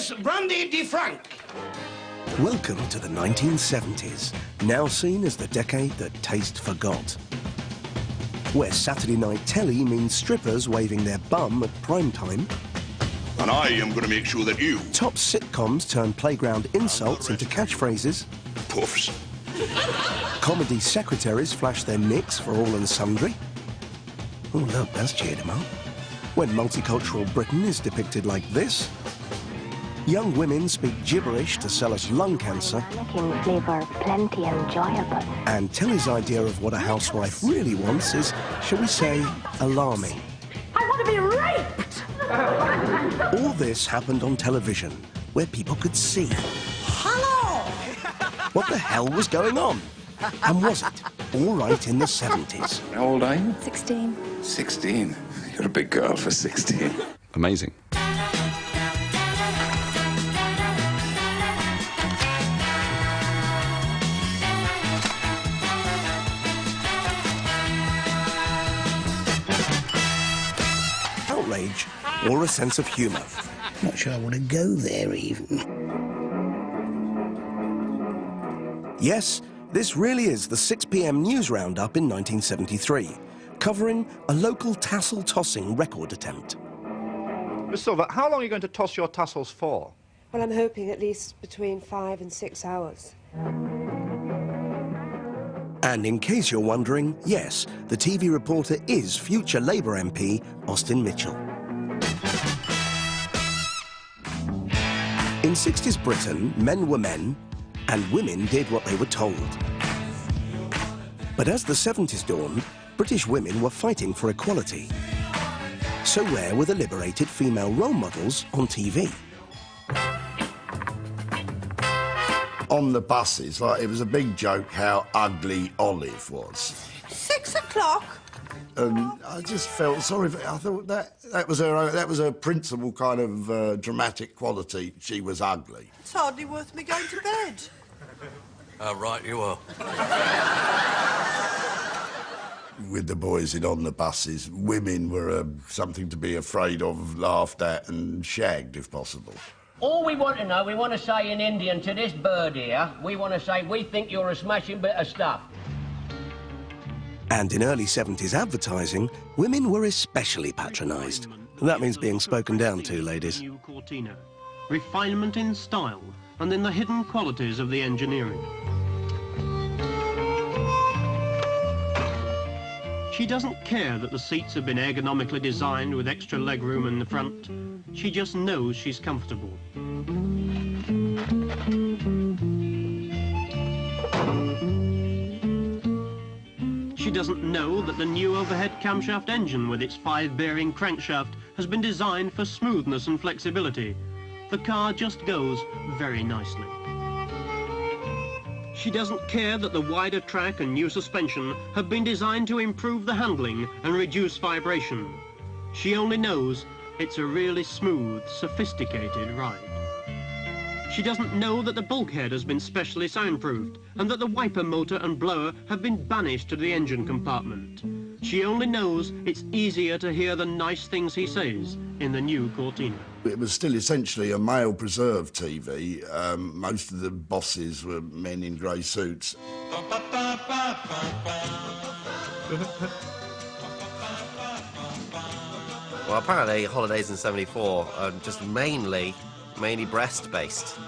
Yes, brandy de Franc. Welcome to the 1970s, now seen as the decade that taste forgot. Where Saturday night telly means strippers waving their bum at prime time. And I am going to make sure that you... Top sitcoms turn playground insults into catchphrases. Puffs. Comedy secretaries flash their nicks for all and sundry. Oh, look, that's cheered him up. When multicultural Britain is depicted like this. Young women speak gibberish to sell us lung cancer. In flavour, plenty enjoyable. And Telly's idea of what a housewife really wants is, shall we say, alarming. I want to be raped! All this happened on television, where people could see. Hello! What the hell was going on? And was it all right in the 70s? How old are you? 16. 16? You're a big girl for 16. Amazing. Outrage or a sense of humour. Not sure I want to go there, even. Yes, this really is the 6 p.m. news roundup in 1973, covering a local tassel-tossing record attempt. Miss Silver, how long are you going to toss your tassels for? Well, I'm hoping at least between 5 and 6 hours. And in case you're wondering, yes, the TV reporter is future Labour MP Austin Mitchell. In 60s Britain, men were men, and women did what they were told. But as the 70s dawned, British women were fighting for equality. So where were the liberated female role models on TV? On the buses, like, it was a big joke how ugly Olive was. 6 o'clock? I just felt sorry for her. I thought that was her principal kind of dramatic quality. She was ugly. It's hardly worth me going to bed. Right, you are. With the boys in on the buses, women were something to be afraid of, laughed at and shagged if possible. All we want to know, we want to say in Indian to this bird here, we want to say, we think you're a smashing bit of stuff. And in early 70s advertising, women were especially patronised. That means being spoken down to, ladies. New Cortina. Refinement in style, and in the hidden qualities of the engineering. She doesn't care that the seats have been ergonomically designed with extra legroom in the front. She just knows she's comfortable. She doesn't know that the new overhead camshaft engine with its 5-bearing crankshaft has been designed for smoothness and flexibility. The car just goes very nicely. She doesn't care that the wider track and new suspension have been designed to improve the handling and reduce vibration. She only knows it's a really smooth, sophisticated ride. She doesn't know that the bulkhead has been specially soundproofed and that the wiper motor and blower have been banished to the engine compartment. She only knows it's easier to hear the nice things he says in the new Cortina. It was still essentially a male-preserved TV. Most of the bosses were men in grey suits. Well, apparently holidays in '74 are just mainly breast-based.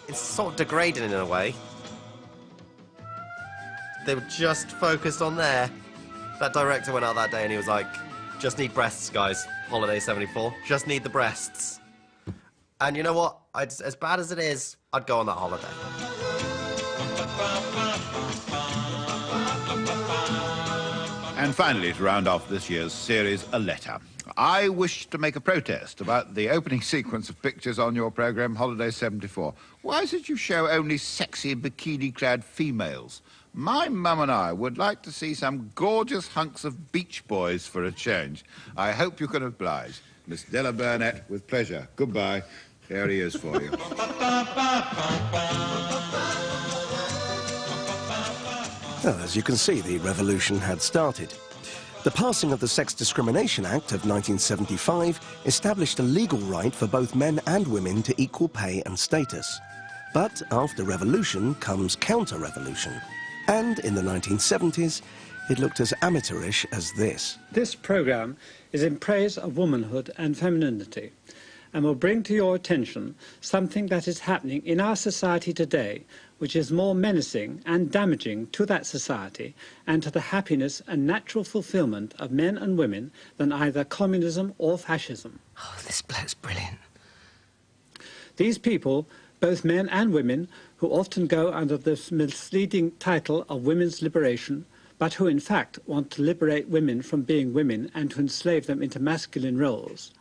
It's sort of degrading in a way. They were just focused on there. That director went out that day and he was like, just need breasts, guys. Holiday 74. Just need the breasts. And you know what? As bad as it is, I'd go on that holiday. And finally, to round off this year's series, a letter. I wish to make a protest about the opening sequence of pictures on your programme, Holiday 74. Why is it you show only sexy bikini-clad females? My mum and I would like to see some gorgeous hunks of beach boys for a change. I hope you can oblige. Miss Della Burnett, with pleasure. Goodbye. Here he is for you. Well, as you can see, the revolution had started. The passing of the Sex Discrimination Act of 1975 established a legal right for both men and women to equal pay and status. But after revolution comes counter-revolution. And in the 1970s, it looked as amateurish as this. This programme is in praise of womanhood and femininity and will bring to your attention something that is happening in our society today which is more menacing and damaging to that society and to the happiness and natural fulfilment of men and women than either communism or fascism. Oh, this bloke's brilliant. These people, both men and women, who often go under this misleading title of women's liberation, but who in fact want to liberate women from being women and to enslave them into masculine roles.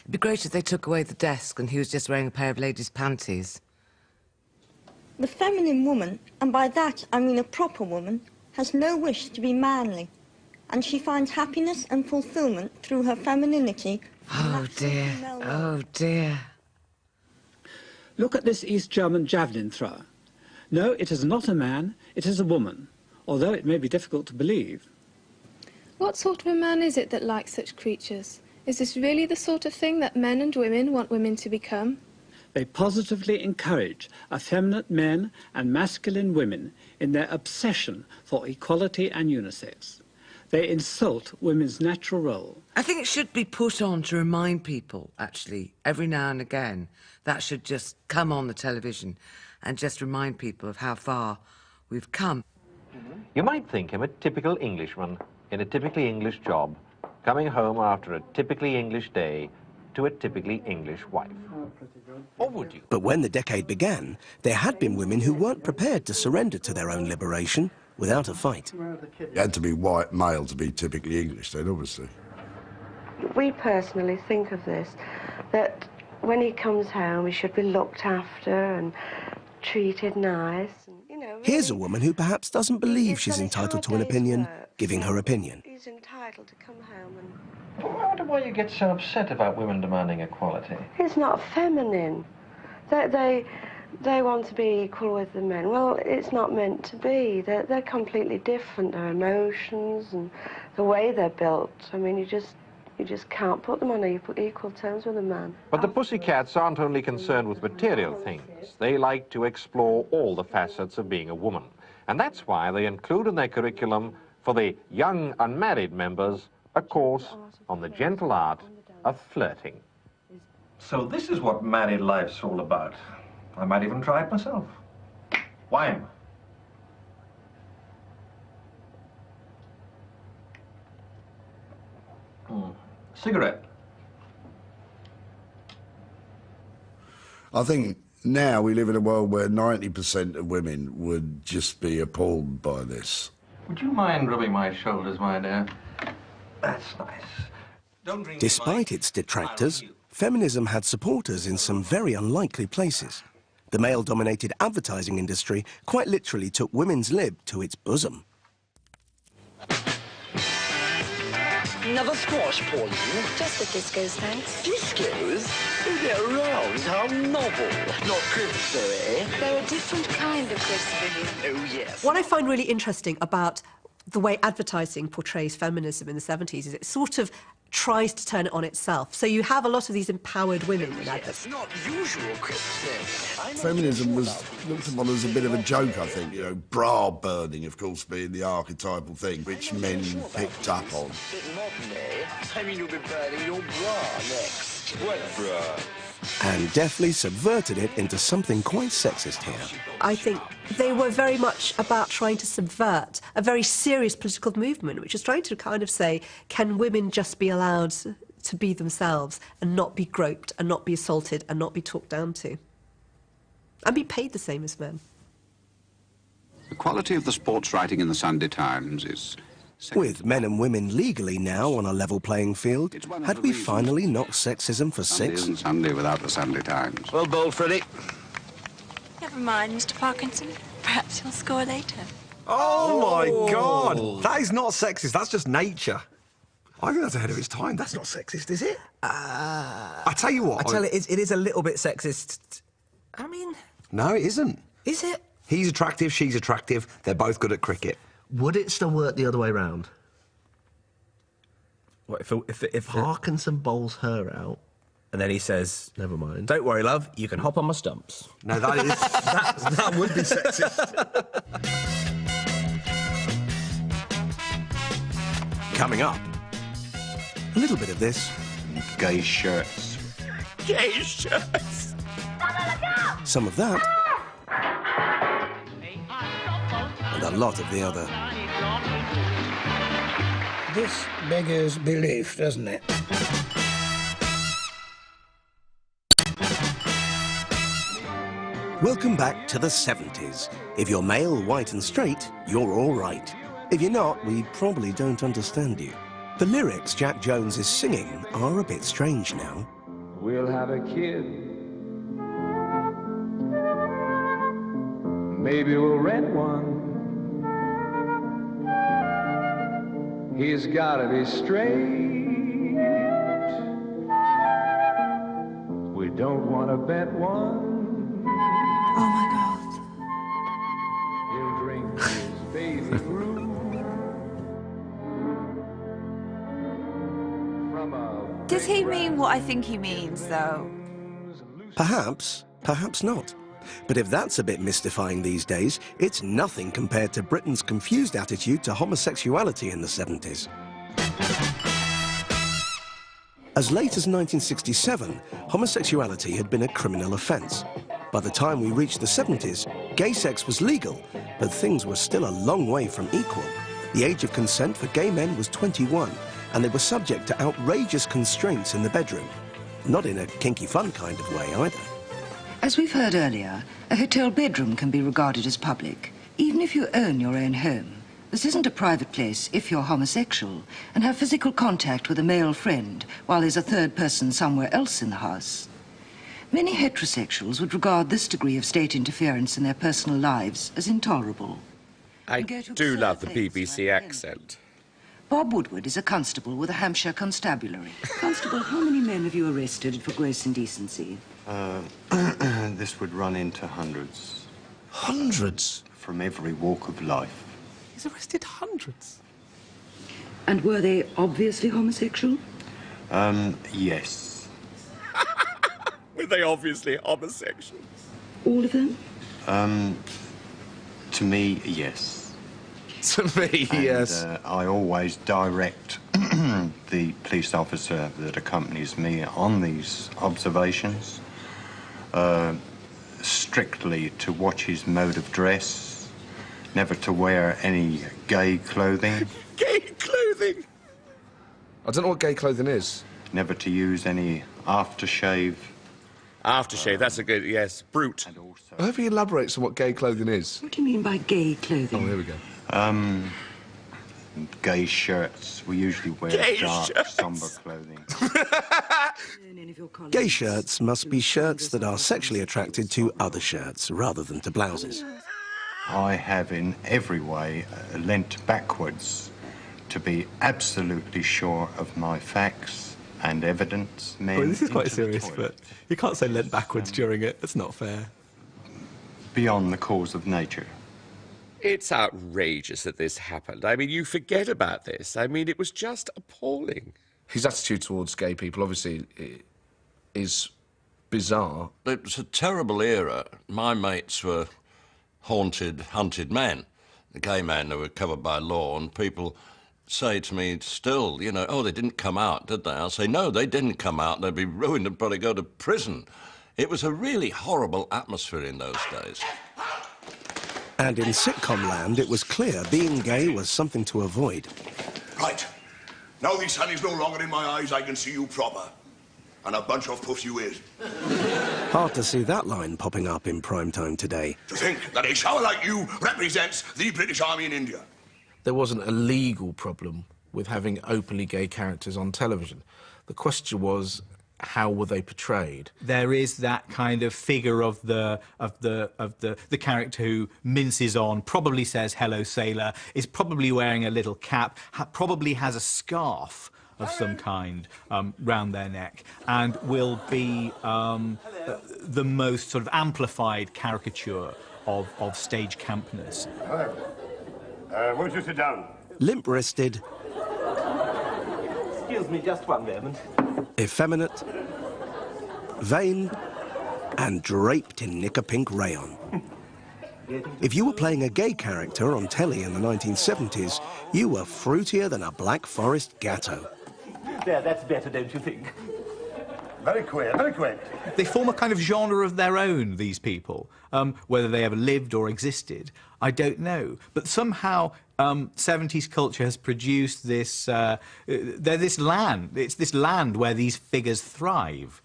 It'd be great if they took away the desk and he was just wearing a pair of ladies' panties. The feminine woman, and by that I mean a proper woman, has no wish to be manly, and she finds happiness and fulfilment through her femininity. Oh dear, oh dear. Look at this East German javelin thrower. No, it is not a man, it is a woman, although it may be difficult to believe. What sort of a man is it that likes such creatures? Is this really the sort of thing that men and women want women to become? They positively encourage effeminate men and masculine women in their obsession for equality and unisex. They insult women's natural role. I think it should be put on to remind people, actually, every now and again. That should just come on the television and just remind people of how far we've come. You might think him a typical Englishman in a typically English job, coming home after a typically English day to a typically English wife. Or would you? But when the decade began, there had been women who weren't prepared to surrender to their own liberation without a fight. You had to be white male to be typically English then, obviously. We personally think of this, that when he comes home he should be looked after and treated nice. And, you know, really, Here's a woman who perhaps doesn't believe she's entitled to an opinion, giving her opinion. He's entitled to come home and... I wonder why you get so upset about women demanding equality. It's not feminine. They want to be equal with the men. Well, it's not meant to be. They're completely different. Their emotions and the way they're built. I mean, you just can't put them on equal terms with a man. But the Pussycats aren't only concerned with material things. They like to explore all the facets of being a woman. And that's why they include in their curriculum for the young unmarried members a course on the gentle art of flirting. So this is what married life's all about. I might even try it myself. Wine. Cigarette. I think now we live in a world where 90% of women would just be appalled by this. Would you mind rubbing my shoulders, my dear? That's nice. Don't drink. Despite its detractors, feminism had supporters in some very unlikely places. The male-dominated advertising industry quite literally took women's lib to its bosom. Another squash, Pauline? Just the discos, thanks. Discos? Oh, they're around. How novel. Not crisps, though, eh? They're a different kind of crisp, Vivian. Oh, yes. What I find really interesting about the way advertising portrays feminism in the 70s is it sort of tries to turn it on itself. So you have a lot of these empowered women in adverts. Not usual crisps, then. Feminism was looked upon as a bit of a joke, I think. You know, bra burning, of course, being the archetypal thing which men picked up on. Bit modern, eh? I mean, you'll be burning your bra next. What bra? And deftly subverted it into something quite sexist here. I think they were very much about trying to subvert a very serious political movement, which is trying to kind of say, can women just be allowed to be themselves and not be groped and not be assaulted and not be talked down to? And be paid the same as men. The quality of the sports writing in the Sunday Times is... With men and women legally now on a level playing field, had we finally knocked sexism for six? Sunday isn't Sunday without the Sunday Times. Well bowled, Freddie. Never mind, Mr. Parkinson. Perhaps you'll score later. Oh, my God! That is not sexist, that's just nature. I think that's ahead of its time. That's not sexist, is it? I tell you what... I tell you, it is a little bit sexist. I mean... No, it isn't. Is it? He's attractive, she's attractive, they're both good at cricket. Would it still work the other way round? What, if Parkinson bowls her out. And then he says, never mind. Don't worry, love, you can hop on my stumps. No, that is... that would be sexist. Coming up, a little bit of this. Gay shirts. Gay shirts! Some of that. And a lot of the other. This beggars belief, doesn't it? Welcome back to the 70s. If you're male, white and straight, you're all right. If you're not, we probably don't understand you. The lyrics Jack Jones is singing are a bit strange now. We'll have a kid. Maybe we'll rent one. He's gotta be straight. We don't want to bet one. Oh my God. He'll drink his baby brew from a... Does he mean what I think he means, though? Perhaps, perhaps not. But if that's a bit mystifying these days, it's nothing compared to Britain's confused attitude to homosexuality in the 70s. As late as 1967, homosexuality had been a criminal offence. By the time we reached the 70s, gay sex was legal, but things were still a long way from equal. The age of consent for gay men was 21, and they were subject to outrageous constraints in the bedroom. Not in a kinky fun kind of way either. As we've heard earlier, a hotel bedroom can be regarded as public, even if you own your own home. This isn't a private place if you're homosexual and have physical contact with a male friend while there's a third person somewhere else in the house. Many heterosexuals would regard this degree of state interference in their personal lives as intolerable. I do love the BBC accent. Bob Woodward is a constable with a Hampshire constabulary. Constable, how many men have you arrested for gross indecency? This would run into hundreds. Hundreds? From every walk of life. He's arrested hundreds. And were they obviously homosexual? Yes. Were they obviously homosexuals? All of them? To me, yes. To me, yes. I always direct the police officer that accompanies me on these observations strictly to watch his mode of dress, never to wear any gay clothing. Gay clothing? I don't know what gay clothing is. Never to use any aftershave. Aftershave, that's a good, yes, brute. I hope he elaborates on what gay clothing is. What do you mean by gay clothing? Oh, here we go. Gay shirts. We usually wear gay dark, shirts. somber clothing. Gay shirts must be shirts that are sexually attracted to other shirts rather than to blouses. I have in every way leant backwards to be absolutely sure of my facts and evidence. Well, this is quite serious, but you can't say leant backwards during it. That's not fair. Beyond the cause of nature. It's outrageous that this happened. I mean, you forget about this. I mean, it was just appalling. His attitude towards gay people, obviously, is bizarre. It was a terrible era. My mates were hunted men. The gay men that were covered by law, and people say to me still, you know, oh, they didn't come out, did they? I'll say, no, they didn't come out. They'd be ruined and probably go to prison. It was a really horrible atmosphere in those days. And in sitcom land, it was clear being gay was something to avoid. Right. Now the sun is no longer in my eyes, I can see you proper. And a bunch of puffs you is. Hard to see that line popping up in prime time today. To think that a shower like you represents the British Army in India. There wasn't a legal problem with having openly gay characters on television. The question was, how were they portrayed? There is that kind of figure of the character who minces on, probably says hello sailor, is probably wearing a little cap, probably has a scarf of some kind round their neck, and will be the most sort of amplified caricature of stage campness. Won't you sit down? Limp-wristed. Excuse me just one moment. Effeminate, vain, and draped in knicker-pink rayon. If you were playing a gay character on telly in the 1970s, you were fruitier than a Black Forest gatto. There, that's better, don't you think? Very queer, very queer. They form a kind of genre of their own, these people. Whether they ever lived or existed, I don't know. But somehow 70s culture has produced this... they're this land. It's this land where these figures thrive.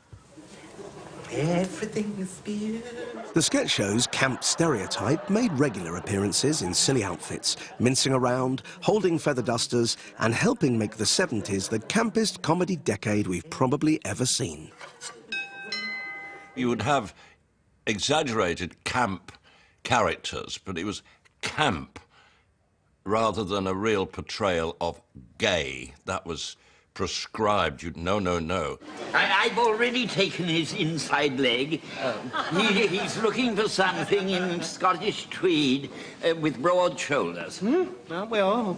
Everything is beautiful. The sketch show's camp stereotype made regular appearances in silly outfits, mincing around, holding feather dusters, and helping make the 70s the campest comedy decade we've probably ever seen. You would have exaggerated camp characters, but it was camp rather than a real portrayal of gay. That was prescribed. You'd no. I've already taken his inside leg. He's looking for something in Scottish tweed with broad shoulders. Well.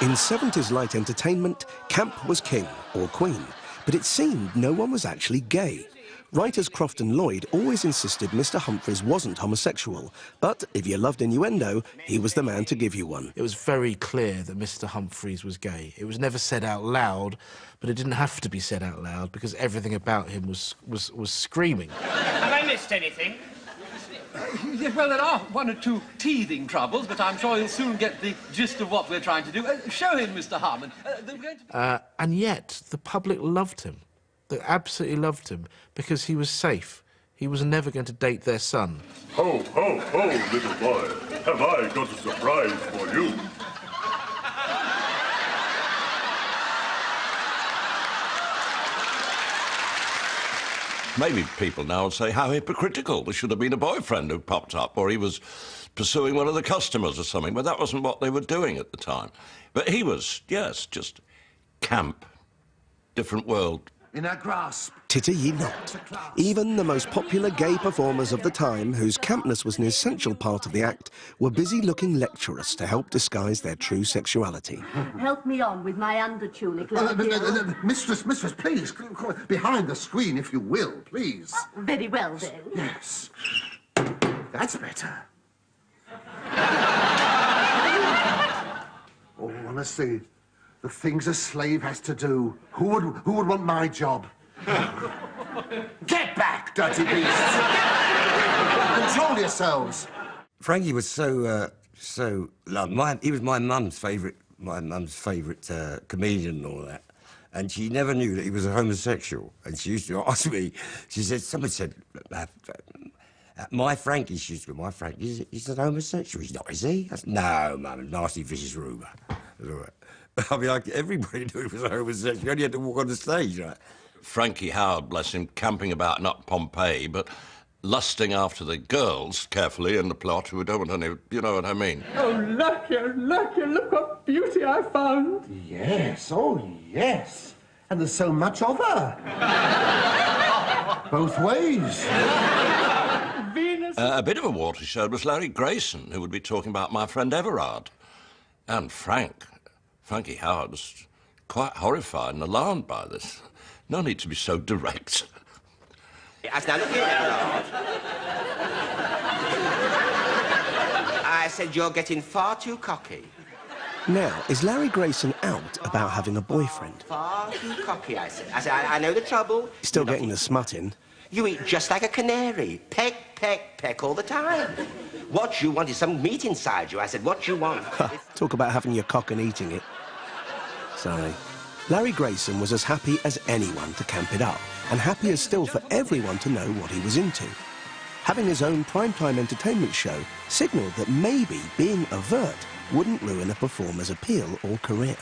In 70s light entertainment, camp was king or queen, but it seemed no one was actually gay. Writers Croft and Lloyd always insisted Mr. Humphreys wasn't homosexual, but if you loved innuendo, he was the man to give you one. It was very clear that Mr. Humphreys was gay. It was never said out loud, but it didn't have to be said out loud because everything about him was screaming. Have I missed anything? Well, there are one or two teething troubles, but I'm sure you'll soon get the gist of what we're trying to do. Show him, Mr. Harmon. And yet, the public loved him. They absolutely loved him because he was safe. He was never going to date their son. Ho, ho, ho, little boy. Have I got a surprise for you? Maybe people now would say how hypocritical. There should have been a boyfriend who popped up, or he was pursuing one of the customers or something, but that wasn't what they were doing at the time. But he was, yes, just camp, different world. In our grasp. Titter ye not. Even the most popular gay performers of the time, whose campness was an essential part of the act, were busy looking lecherous to help disguise their true sexuality. Help me on with my undertunic, Mistress, please, behind the screen, if you will, please. Very well, then. Yes. That's better. Oh, honestly, the things a slave has to do. Who would want my job? Get back, dirty beasts! Control yourselves. Frankie was so loved. He was my mum's favourite comedian and all that. And she never knew that he was a homosexual. And she used to ask me, she said, someone said, my Frankie, she used to go, my Frankie, he's a homosexual. He's not, is he? I said, no, mum, nasty vicious rumour. All right. I mean, everybody knew he was a homosexual. You only had to walk on the stage, right? Frankie Howard, bless him, camping about not Pompeii, but lusting after the girls carefully in the plot who don't want any, you know what I mean? Oh, lucky, look what beauty I found. Yes, oh, yes. And there's so much of her. Both ways. Venus. A bit of a watershed was Larry Grayson, who would be talking about my friend Everard. And Frankie Howard was quite horrified and alarmed by this. No need to be so direct. Now, look here, Everard. I said you're getting far too cocky. Now, is Larry Grayson out about having a boyfriend? Far too cocky, I said. I know the trouble. Still getting the smut in. You eat just like a canary. Peck, peck, peck all the time. What you want is some meat inside you. I said, what you want? Talk about having your cock and eating it. Sorry. Larry Grayson was as happy as anyone to camp it up, and happier still for everyone to know what he was into. Having his own primetime entertainment show signalled that maybe being overt wouldn't ruin a performer's appeal or career.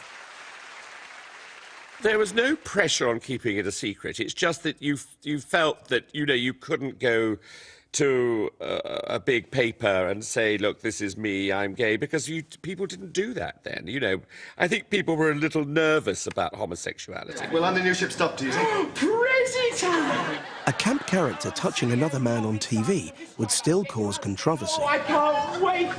There was no pressure on keeping it a secret. It's just that you felt that, you know, you couldn't go to a big paper and say, look, this is me, I'm gay, because people didn't do that then, you know. I think people were a little nervous about homosexuality. Well, on the new ship, stop teasing. Crazy time! A camp character touching another man on TV would still cause controversy. Oh, I can't wait!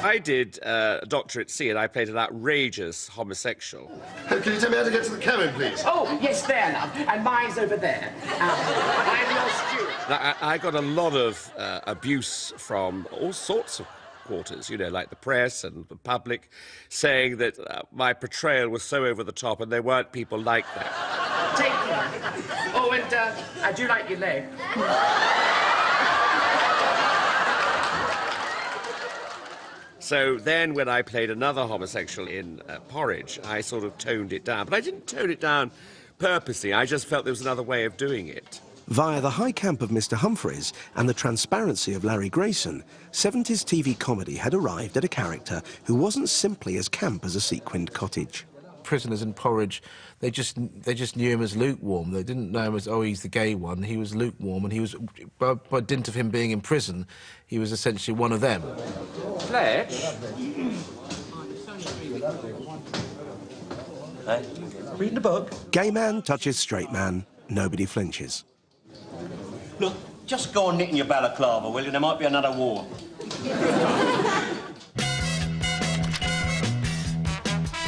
I did a Doctor at Sea, and I played an outrageous homosexual. Can you tell me how to get to the cabin, please? Oh, yes, there, love. And mine's over there. I'm your steward. I got a lot of abuse from all sorts of quarters, you know, like the press and the public, saying that my portrayal was so over the top, and there weren't people like that. Take them. Oh, and I do like your leg. So then when I played another homosexual in Porridge, I sort of toned it down. But I didn't tone it down purposely. I just felt there was another way of doing it. Via the high camp of Mr. Humphreys and the transparency of Larry Grayson, 70s TV comedy had arrived at a character who wasn't simply as camp as a sequined cottage. Prisoners in Porridge, they just knew him as lukewarm. They didn't know him as, oh, he's the gay one. He was lukewarm, and he was, by dint of him being in prison, he was essentially one of them. Fletch? Reading a book? Gay man touches straight man, nobody flinches. Look, just go on knitting your balaclava, will you? There might be another war.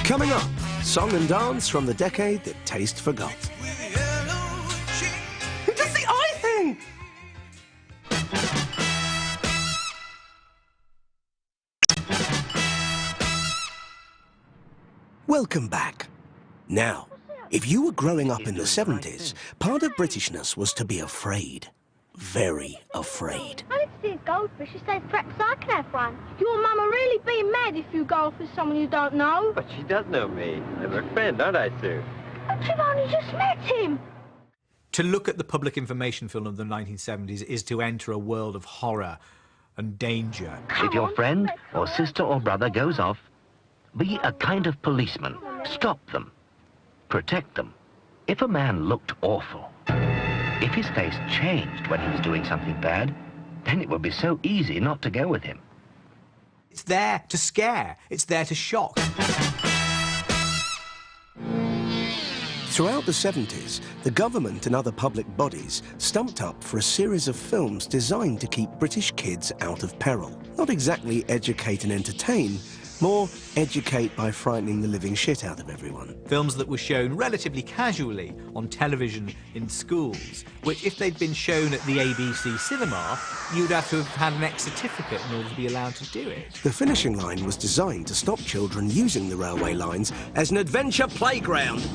Coming up, song and dance from the decade that taste forgot. Who does the eye thing? Welcome back. Now, if you were growing up in the 70s, part of Britishness was to be afraid. Very afraid. I need to see a goldfish. She says perhaps I can have one. Your mum will really be mad if you golf with someone you don't know. But she does know me. I'm a friend, aren't I, Sue? But you've only just met him. To look at the public information film of the 1970s is to enter a world of horror and danger. If your friend or sister or brother goes off, be a kind of policeman. Stop them. Protect them. If a man looked awful, if his face changed when he was doing something bad, then it would be so easy not to go with him. It's there to scare. It's there to shock. Throughout the 70s, the government and other public bodies stumped up for a series of films designed to keep British kids out of peril. Not exactly educate and entertain, more educate by frightening the living shit out of everyone. Films that were shown relatively casually on television in schools, which if they'd been shown at the ABC cinema, you'd have to have had an X certificate in order to be allowed to do it. The finishing line was designed to stop children using the railway lines as an adventure playground.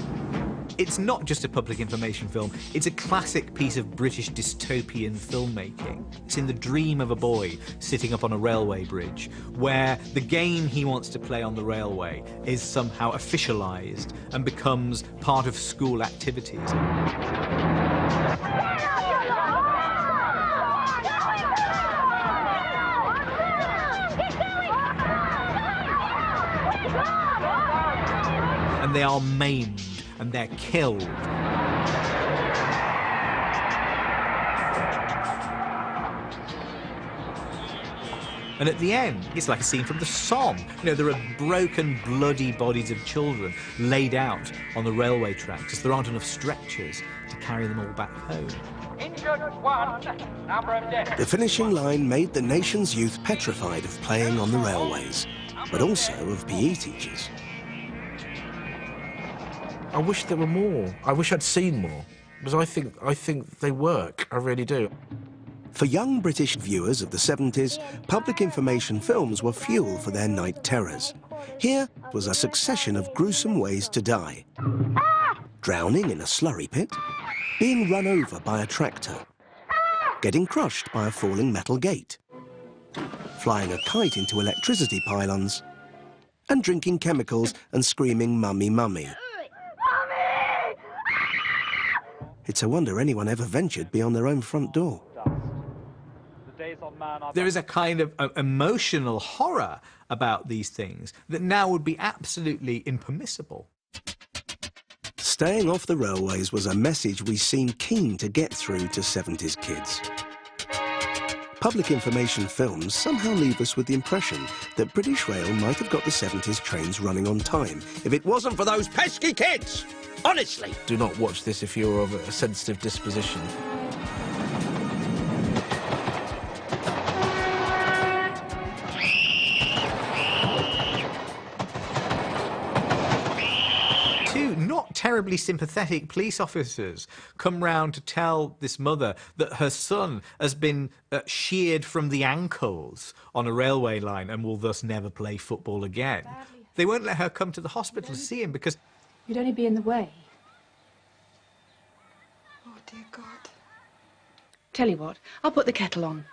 It's not just a public information film, it's a classic piece of British dystopian filmmaking. It's in the dream of a boy sitting up on a railway bridge, where the game he wants to play on the railway is somehow officialised and becomes part of school activities. And they are maimed. And they're killed. And at the end, it's like a scene from the Somme. You know, there are broken, bloody bodies of children laid out on the railway tracks because there aren't enough stretchers to carry them all back home. Injured one, number of deaths. The finishing line made the nation's youth petrified of playing on the railways, but also of PE teachers. I wish there were more. I wish I'd seen more, because I think they work. I really do. For young British viewers of the 70s, public information films were fuel for their night terrors. Here was a succession of gruesome ways to die. Drowning in a slurry pit, being run over by a tractor, getting crushed by a falling metal gate, flying a kite into electricity pylons, and drinking chemicals and screaming mummy, mummy. It's a wonder anyone ever ventured beyond their own front door. There is a kind of emotional horror about these things that now would be absolutely impermissible. Staying off the railways was a message we seemed keen to get through to 70s kids. Public information films somehow leave us with the impression that British Rail might have got the 70s trains running on time if it wasn't for those pesky kids! Honestly! Do not watch this if you're of a sensitive disposition. Two not terribly sympathetic police officers come round to tell this mother that her son has been sheared from the ankles on a railway line and will thus never play football again. They won't let her come to the hospital to see him because... You'd only be in the way. Oh, dear God. Tell you what, I'll put the kettle on.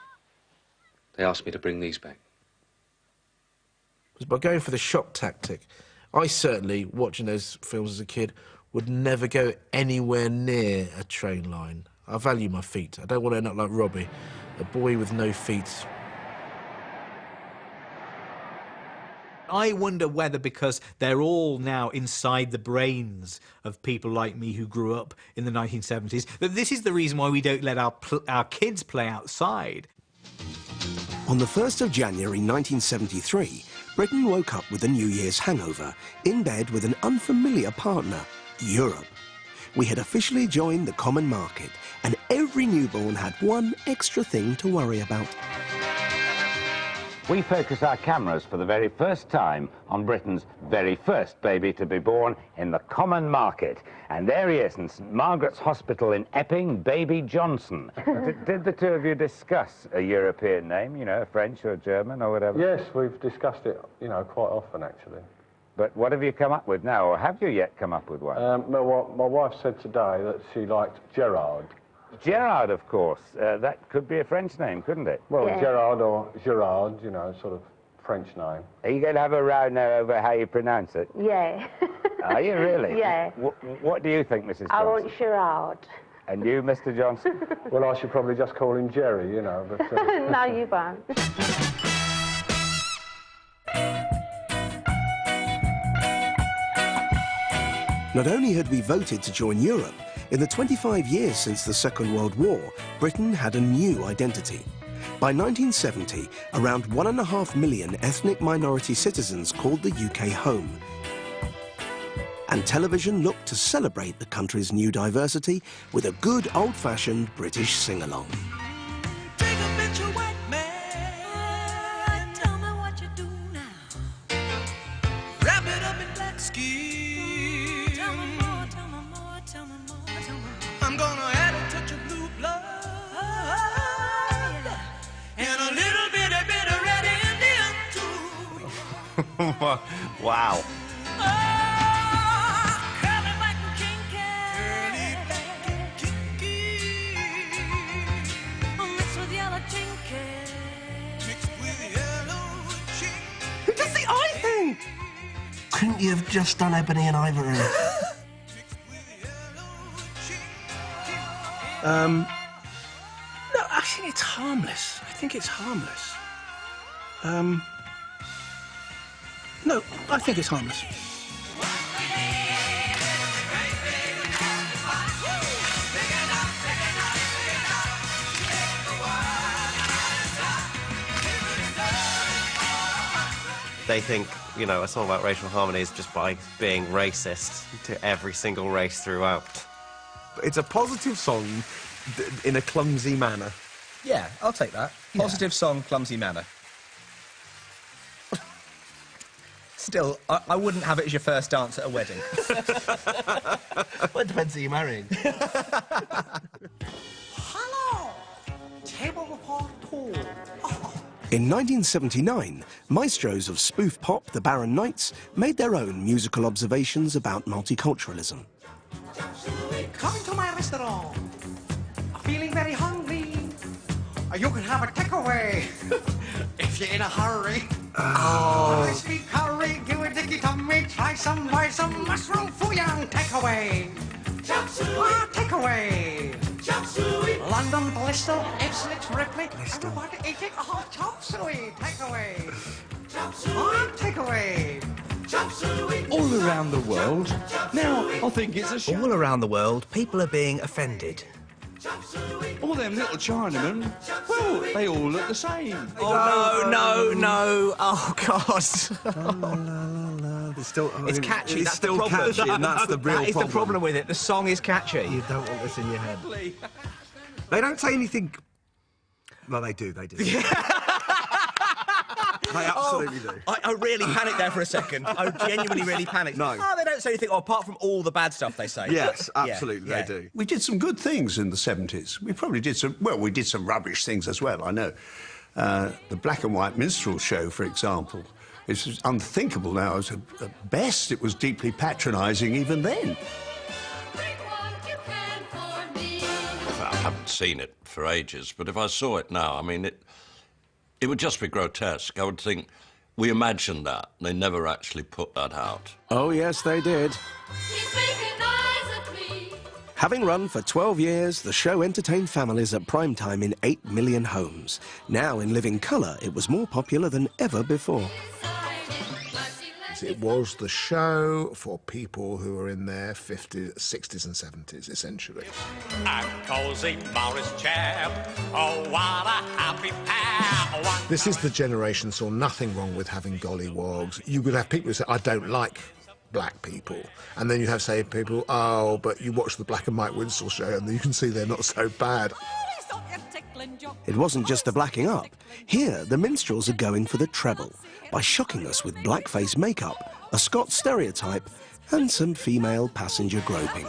They asked me to bring these back. Because by going for the shock tactic, I certainly, watching those films as a kid, would never go anywhere near a train line. I value my feet. I don't want to end up like Robbie, a boy with no feet. I wonder whether, because they're all now inside the brains of people like me who grew up in the 1970s, that this is the reason why we don't let our kids play outside. On the 1st of January 1973, Britain woke up with a New Year's hangover, in bed with an unfamiliar partner, Europe. We had officially joined the common market, and every newborn had one extra thing to worry about. We focus our cameras for the very first time on Britain's very first baby to be born in the common market. And there he is in St Margaret's Hospital in Epping, Baby Johnson. Did the two of you discuss a European name, you know, a French or a German or whatever? Yes, we've discussed it, you know, quite often, actually. But what have you come up with now, or have you yet come up with one? Well, my wife said today that she liked Gerard. Gerard, of course. That could be a French name, couldn't it? Well, yeah. Gerard or Gerard, you know, sort of French name. Are you going to have a row now over how you pronounce it? Yeah. Are you really? Yeah. What do you think, Mrs. Johnson? I want Gerard. And you, Mr. Johnson? Well, I should probably just call him Jerry, you know, but... No, you won't. Not only had we voted to join Europe, in the 25 years since the Second World War, Britain had a new identity. By 1970, around 1.5 million ethnic minority citizens called the UK home. And television looked to celebrate the country's new diversity with a good old-fashioned British sing-along. I'm gonna add a touch of blue blood and a little bit of red Indian too. Wow. Curly black and kinky, mixed with yellow chinky. Who does the eye thing? Couldn't you have just done ebony and ivory? No, I think it's harmless. I think it's harmless. No, I think it's harmless. They think, you know, a song about racial harmony is just by being racist to every single race throughout. It's a positive song in a clumsy manner. Yeah, I'll take that. Positive song, clumsy manner. Still, I wouldn't have it as your first dance at a wedding. Well, it depends who you're marrying. Hello, table report 2. In 1979, maestros of spoof pop, the Barron Knights, made their own musical observations about multiculturalism. Come to my restaurant. Feeling very hungry. You can have a takeaway if you're in a hurry. Oh. I speak curry, give a dicky tummy, try some mushroom fuyang takeaway. Chop suey. Takeaway. Chop suey. London Bristol, Ipswich, Ripley. Everybody eating chop suey takeaway. Chop suey. Takeaway. Chop suey. All around the world. Now, I think it's a All around the world, people are being offended. All them little Chinamen, well, they all look the same. Oh, no. Oh, God. It's still, It's catchy. It's That's still the problem. catchy, and that's the real That is problem. the problem with it. The song is catchy. You don't want this in your head. They don't say anything. Well, they do. They do. They absolutely do. I really panicked there for a second. I genuinely really panicked. No. Oh, they don't say anything, apart from all the bad stuff they say. Yes, Yeah, absolutely, yeah. they do. We did some good things in the 70s. We probably did some... Well, we did some rubbish things as well, I know. The black and white minstrel show, for example, is unthinkable now. At best, it was deeply patronising even then. I haven't seen it for ages, but if I saw it now, I mean, it would just be grotesque. I would think, we imagined that. They never actually put that out. Oh, yes, they did. Having run for 12 years, the show entertained families at prime time in 8 million homes. Now, in living colour, it was more popular than ever before. It was the show for people who were in their 50s, 60s and 70s, essentially. A cozy Morris chair, oh, what a happy pair. This is the generation saw nothing wrong with having gollywogs. You would have people who say, I don't like black people. And then you have, say, people, oh, but you watch the black and white minstrel show and you can see they're not so bad. It wasn't just the blacking up. Here, the minstrels are going for the treble by shocking us with blackface makeup, a Scots stereotype, and some female passenger groping.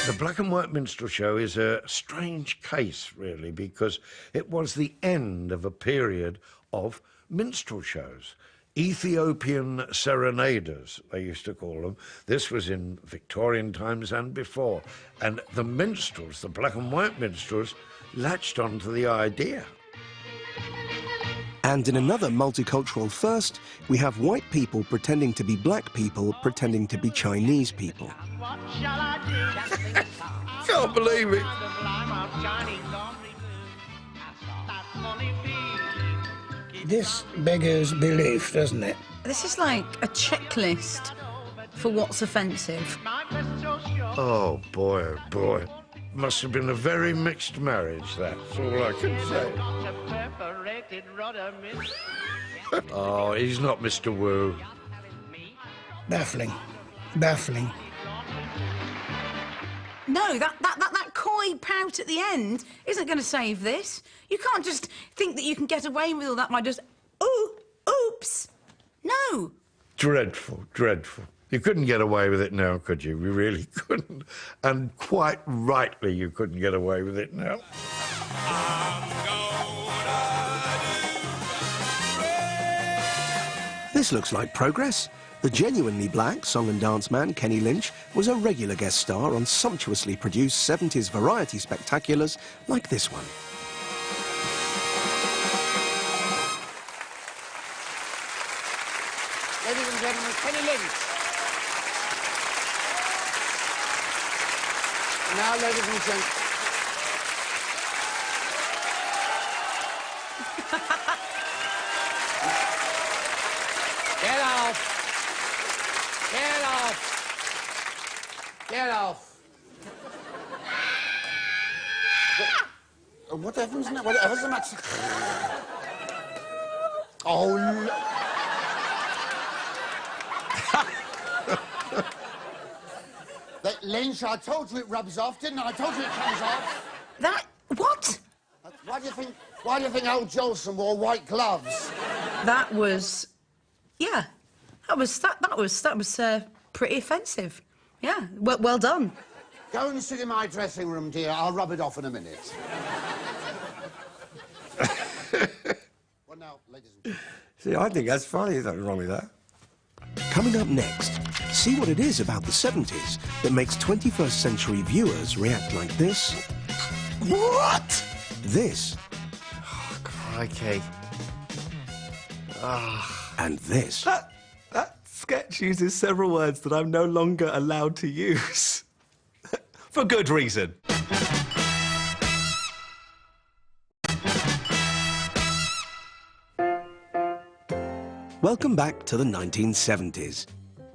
The black and white minstrel show is a strange case, really, because it was the end of a period of minstrel shows. Ethiopian serenaders, they used to call them. This was in Victorian times and before. And the minstrels, the black and white minstrels, latched onto the idea. And in another multicultural first, we have white people pretending to be black people pretending to be Chinese people. Can't believe it. This beggars belief, doesn't it? This is like a checklist for what's offensive. Oh, boy, oh, boy. Must have been a very mixed marriage, that's all I can say. Oh, he's not Mr. Wu. Baffling. Baffling. No, that coy pout at the end isn't going to save this. You can't just think that you can get away with all that by just, ooh, oops. No. Dreadful, dreadful. You couldn't get away with it now, could you? You really couldn't. And quite rightly you couldn't get away with it now. This looks like progress. The genuinely black song and dance man, Kenny Lynch, was a regular guest star on sumptuously produced 70s variety spectaculars like this one. Ladies and gentlemen, Kenny Lynch. Now, ladies and gentlemen. Get off. Get off. Get off. What happens now? Whatever's the matter? Oh, Lynch, I told you it rubs off, didn't I? I told you it comes off. That... what? Why do you think old Jolson wore white gloves? That was... yeah. That was pretty offensive. Yeah, well done. Go and sit in my dressing room, dear. I'll rub it off in a minute. Well, now, ladies and gentlemen. See, I think that's funny. There's nothing wrong with that. Coming up next, see what it is about the 70s that makes 21st century viewers react like this. What? This. Oh, crikey. Oh. And this. That sketch uses several words that I'm no longer allowed to use. For good reason. Welcome back to the 1970s.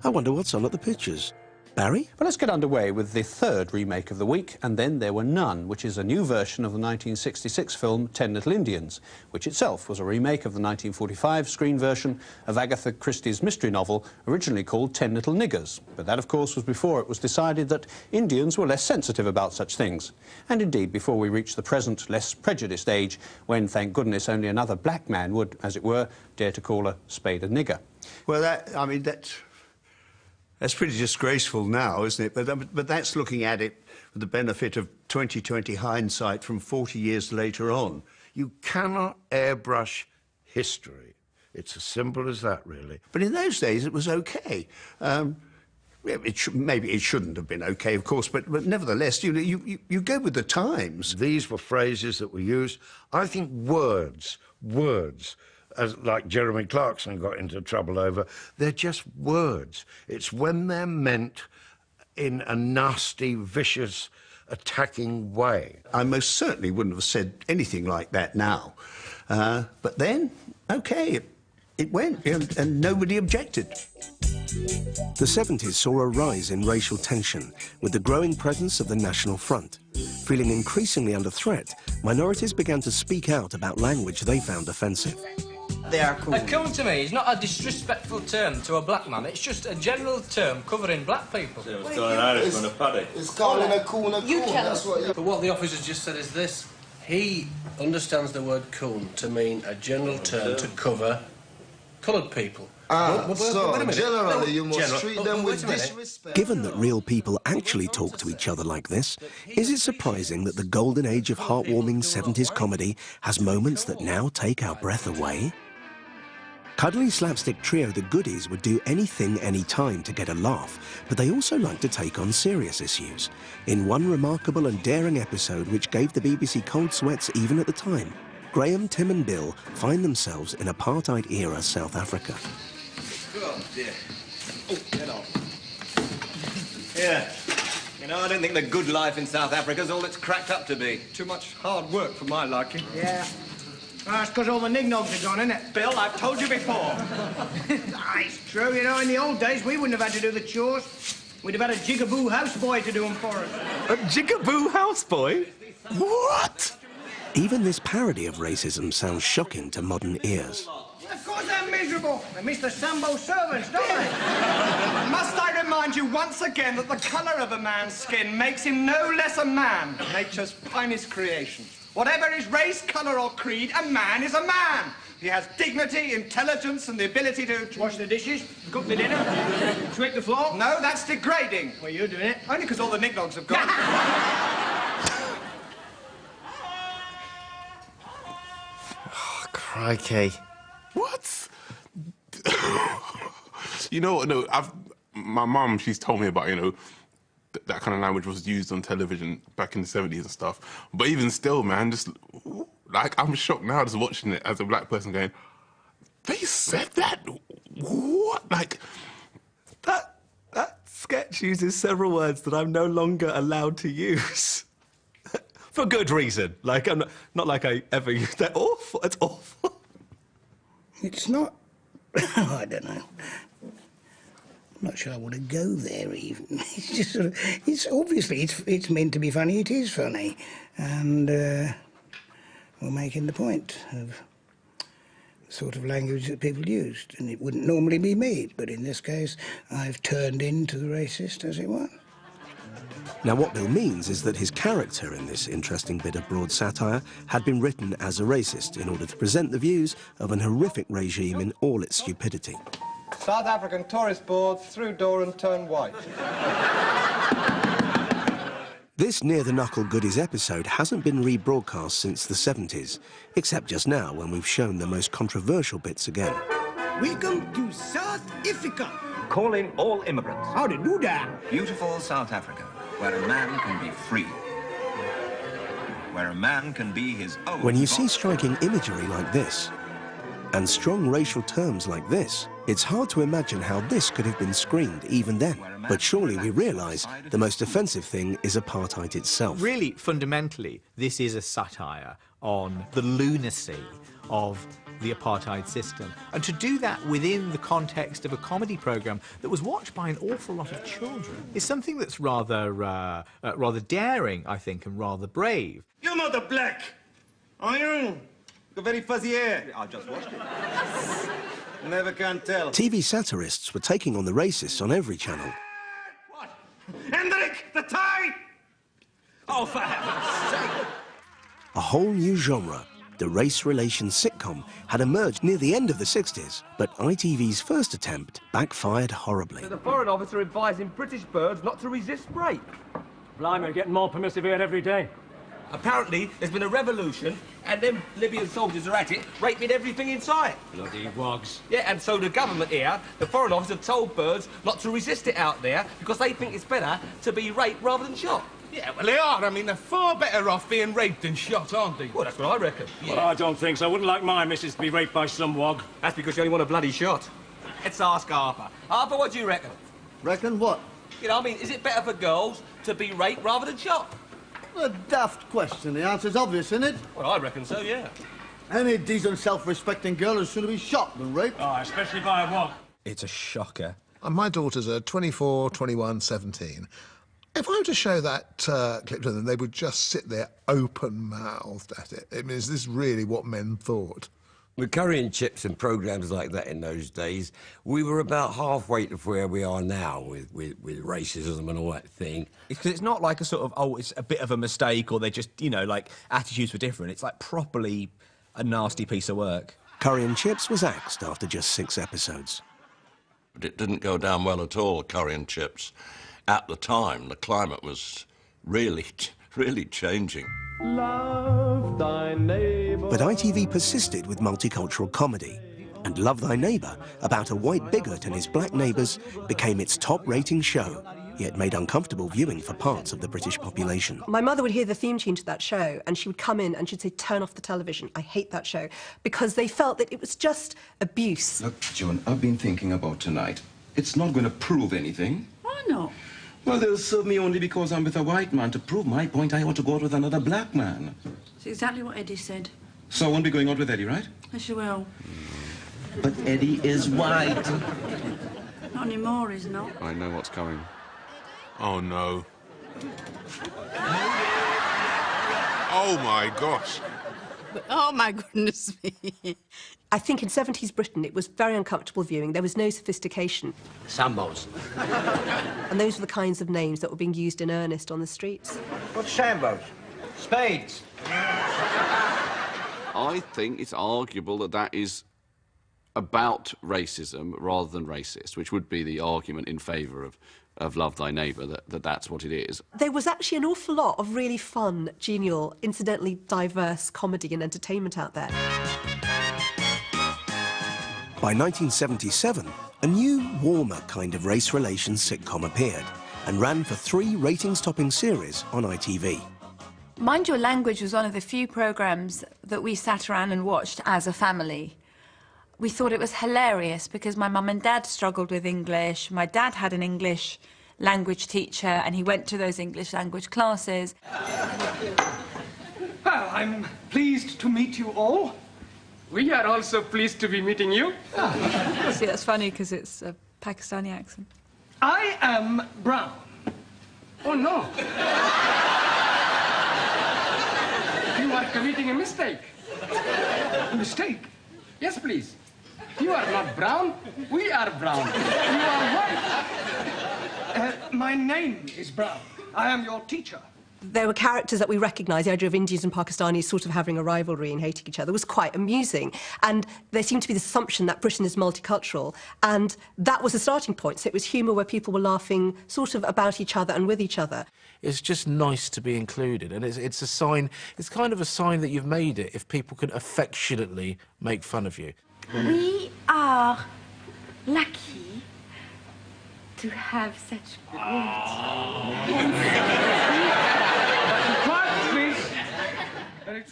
I wonder what's on at the pictures. Barry? Well, let's get underway with the third remake of the week, And Then There Were None, which is a new version of the 1966 film 10 Little Indians, which itself was a remake of the 1945 screen version of Agatha Christie's mystery novel, originally called 10 Little Niggers. But that, of course, was before it was decided that Indians were less sensitive about such things. And indeed, before we reach the present, less prejudiced age, when, thank goodness, only another black man would, as it were, dare to call a spade a nigger. Well, that's pretty disgraceful now, isn't it? But that's looking at it with the benefit of 20/20 hindsight from 40 years later on. You cannot airbrush history. It's as simple as that, really. But in those days, it was OK. Maybe it shouldn't have been OK, of course, but nevertheless, you go with the times. These were phrases that were used. I think words, as like Jeremy Clarkson got into trouble over, they're just words. It's when they're meant in a nasty, vicious, attacking way. I most certainly wouldn't have said anything like that now. But then, OK, it went, and nobody objected. The 70s saw a rise in racial tension with the growing presence of the National Front. Feeling increasingly under threat, minorities began to speak out about language they found offensive. They are cool. A coon to me is not a disrespectful term to a black man. It's just a general term covering black people. So it's calling Irishman a paddy. It's calling a coon. That's what. But what the officer's just said is this: he understands the word coon to mean a general term to cover coloured people. So generally you must treat them with disrespect. Given that real people actually talk to each other like this, is it surprising that the golden age of heartwarming 70s comedy has moments that now take our breath away? Cuddly slapstick trio The Goodies would do anything, anytime to get a laugh, but they also like to take on serious issues. In one remarkable and daring episode which gave the BBC cold sweats even at the time, Graham, Tim and Bill find themselves in apartheid-era South Africa. Oh, dear. Oh, get off. Yeah. You know, I don't think the good life in South Africa's all it's cracked up to be. Too much hard work for my liking. Yeah. That's because all the nignogs are gone, isn't it? Bill, I've told you before. It's true, you know, in the old days, we wouldn't have had to do the chores. We'd have had a jigaboo houseboy to do them for us. A jigaboo houseboy? What? Even this parody of racism sounds shocking to modern ears. Of course they're miserable. They miss the Sambo servants, don't they? Must I remind you once again that the colour of a man's skin makes him no less a man, nature's finest creation. Whatever his race, colour or creed, a man is a man. He has dignity, intelligence and the ability to... Wash the dishes, cook the dinner, sweep the floor. No, that's degrading. Well, you're doing it. Only because all the nignogs have gone. Oh, crikey. What? You know, no, my mum, she's told me about, you know, that kind of language was used on television back in the 70s and stuff. But even still, man, just, like, I'm shocked now just watching it as a black person going, they said that? What? Like... That sketch uses several words that I'm no longer allowed to use. For good reason. Like, I'm not like I ever used that. Awful. It's awful. It's not... I don't know. I'm not sure I want to go there, even. It's just sort of... It's obviously, it's meant to be funny. It is funny. And we're making the point of the sort of language that people used. And it wouldn't normally be me, but in this case, I've turned into the racist, as it were. Now, what Bill means is that his character in this interesting bit of broad satire had been written as a racist in order to present the views of an horrific regime in all its stupidity. South African tourist board, through door and turn white. This near-the-knuckle Goodies episode hasn't been rebroadcast since the 70s, except just now when we've shown the most controversial bits again. Welcome to South Africa. Calling all immigrants. How to do that? Beautiful South Africa, where a man can be free. Where a man can be his own... When you see striking imagery like this, and strong racial terms like this, it's hard to imagine how this could have been screened even then. But surely we realise the most offensive thing is apartheid itself. Really, fundamentally, this is a satire on the lunacy of the apartheid system. And to do that within the context of a comedy programme that was watched by an awful lot of children is something that's rather daring, I think, and rather brave. You're not a black, are you? Got very fuzzy hair. I just watched it. Never can tell. TV satirists were taking on the racists on every channel. Hendrik, the tie! Oh, for heaven's sake! A whole new genre, the race relations sitcom, had emerged near the end of the 60s, but ITV's first attempt backfired horribly. The Foreign Office are advising British birds not to resist rape. Blimey, getting more permissive here every day. Apparently, there's been a revolution, and them Libyan soldiers are at it, raping everything in sight. Bloody wogs. Yeah, and so the government here, the Foreign Office, have told birds not to resist it out there because they think it's better to be raped rather than shot. Yeah, well, they are. I mean, they're far better off being raped than shot, aren't they? Well, that's what I reckon. Well, I don't think so. I wouldn't like my missus to be raped by some wog. That's because you only want a bloody shot. Let's ask Harper. Harper, what do you reckon? Reckon what? You know, I mean, is it better for girls to be raped rather than shot? A daft question. The answer's obvious, isn't it? Well, I reckon so, yeah. Any decent, self-respecting girl is sooner be shot than raped. Oh, especially by a wog. It's a shocker. My daughters are 24, 21, 17. If I were to show that clip to them, they would just sit there open-mouthed at it. I mean, is this really what men thought? With curry and chips and programmes like that in those days, we were about halfway to where we are now with racism and all that thing. Because it's not like a sort of, oh, it's a bit of a mistake or they're just, you know, like, attitudes were different. It's like properly a nasty piece of work. Curry and Chips was axed after just 6 episodes. But it didn't go down well at all, Curry and Chips. At the time, the climate was really changing. Love thy neighbour. But ITV persisted with multicultural comedy, and Love Thy Neighbour, about a white bigot and his black neighbours, became its top-rating show, yet made uncomfortable viewing for parts of the British population. My mother would hear the theme tune to that show, and she would come in and she'd say, turn off the television, I hate that show, because they felt that it was just abuse. Look, June, I've been thinking about tonight. It's not going to prove anything. Why not? Well, they'll serve me only because I'm with a white man. To prove my point, I ought to go out with another black man. That's exactly what Eddie said. So I won't be going out with Eddie, right? Yes, you will. But Eddie is white. Not anymore, he's not. I know what's coming. Oh, no. Oh, my gosh. Oh, my goodness me. I think in 70s Britain it was very uncomfortable viewing. There was no sophistication. Sambos. And those were the kinds of names that were being used in earnest on the streets. What's Sambos? Spades. I think it's arguable that that is about racism rather than racist, which would be the argument in favour of Love Thy Neighbour, that's what it is. There was actually an awful lot of really fun, genial, incidentally diverse comedy and entertainment out there. By 1977, a new, warmer kind of race relations sitcom appeared and ran for 3 ratings-topping series on ITV. Mind Your Language was one of the few programmes that we sat around and watched as a family. We thought it was hilarious because my mum and dad struggled with English. My dad had an English language teacher and he went to those English language classes. Well, I'm pleased to meet you all. We are also pleased to be meeting you. See, that's funny because it's a Pakistani accent. I am brown. Oh, no. You are committing a mistake. A mistake? Yes, please. You are not brown. We are brown. You are white. My name is Brown. I am your teacher. There were characters that we recognised. The idea of Indians and Pakistanis sort of having a rivalry and hating each other was quite amusing. And there seemed to be this assumption that Britain is multicultural. And that was the starting point. So it was humour where people were laughing sort of about each other and with each other. It's just nice to be included. And it's a sign, it's kind of a sign that you've made it if people can affectionately make fun of you. We are lucky to have such great...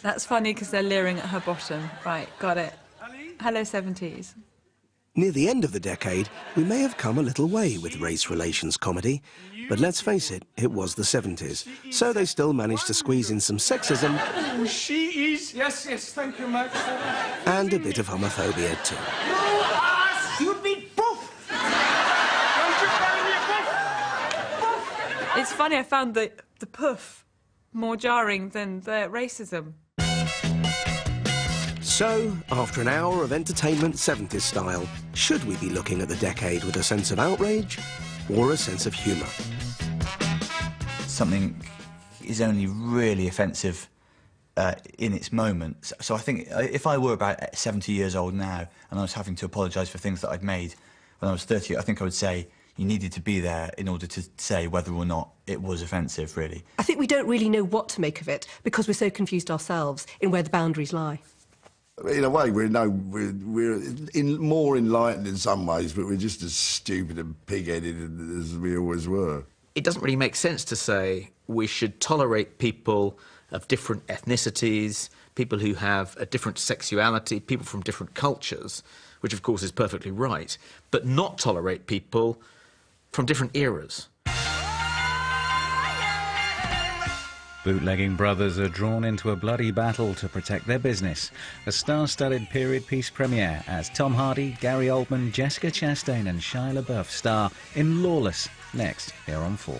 That's funny because they're leering at her bottom. Right, got it. Hello, 70s. Near the end of the decade, we may have come a little way with race relations comedy, But let's face it, it was the 70s, so they still managed to squeeze in some sexism Oh, she is. Yes, yes, thank you, Max. and a bit of homophobia too. You are stupid poof! Don't you call me a poof? It's funny, I found the puff more jarring than the racism. So, after an hour of entertainment 70s style, should we be looking at the decade with a sense of outrage or a sense of humour? Something is only really offensive in its moment. So I think if I were about 70 years old now and I was having to apologise for things that I'd made when I was 30, I think I would say you needed to be there in order to say whether or not it was offensive, really. I think we don't really know what to make of it because we're so confused ourselves in where the boundaries lie. In a way, we're more enlightened in some ways, but we're just as stupid and pig-headed as we always were. It doesn't really make sense to say we should tolerate people of different ethnicities, people who have a different sexuality, people from different cultures, which of course is perfectly right, but not tolerate people from different eras. Bootlegging brothers are drawn into a bloody battle to protect their business. A star-studded period piece premiere as Tom Hardy, Gary Oldman, Jessica Chastain and Shia LaBeouf star in Lawless, next here on 4.